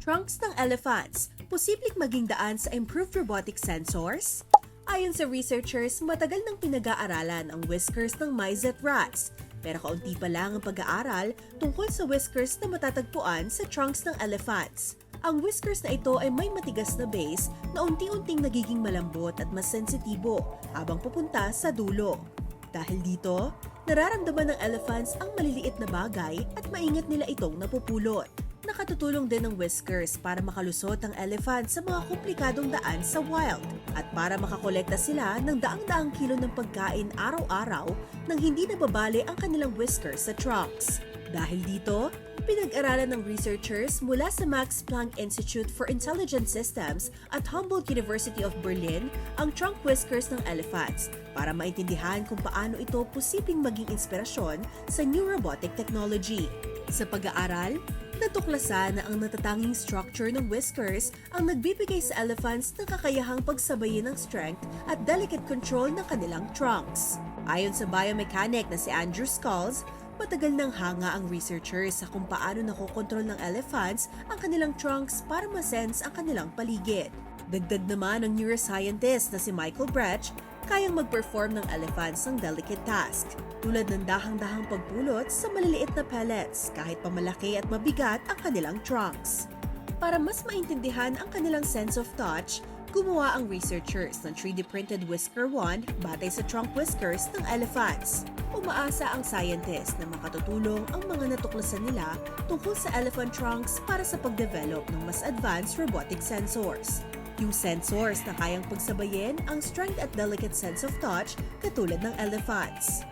Trunks ng elephants, posibleng maging daan sa improved robotic sensors? Ayon sa researchers, matagal nang pinag-aaralan ang whiskers ng mice at rats. Pero kaunti pa lang ang pag-aaral tungkol sa whiskers na matatagpuan sa trunks ng elephants. Ang whiskers na ito ay may matigas na base na unti-unting nagiging malambot at mas sensitibo habang pupunta sa dulo. Dahil dito, nararamdaman ng elephants ang maliliit na bagay at maingat nila itong napupulot. Nakatutulong din ng whiskers para makalusot ang elephant sa mga komplikadong daan sa wild at para makakolekta sila ng daang-daang kilo ng pagkain araw-araw nang hindi nababali ang kanilang whiskers sa trunks. Dahil dito, pinag-aralan ng researchers mula sa Max Planck Institute for Intelligent Systems at Humboldt University of Berlin ang trunk whiskers ng elephants para maintindihan kung paano ito posibleng maging inspirasyon sa new robotic technology. Sa pag-aaral, natuklasan na ang natatanging structure ng whiskers ang nagbibigay sa elephants ng kakayahang pagsabayin ng strength at delicate control ng kanilang trunks. Ayon sa biomechanic na si Andrew Skulls, matagal nang hanga ang researchers sa kung paano nakokontrol ng elephants ang kanilang trunks para masense ang kanilang paligid. Dagdag naman ng neuroscientist na si Michael Brecht, kayang mag-perform ng elephants ng delicate task, tulad ng dahang-dahang pagpulot sa maliliit na pellets kahit pa malaki at mabigat ang kanilang trunks. Para mas maintindihan ang kanilang sense of touch, gumawa ang researchers ng 3D printed whisker wand batay sa trunk whiskers ng elephants. Umaasa ang scientist na makatutulong ang mga natuklasan nila tungkol sa elephant trunks para sa pagdevelop ng mas advanced robotic sensors. Yung sensors na kayang pagsabayin ang strength at delicate sense of touch katulad ng elephants.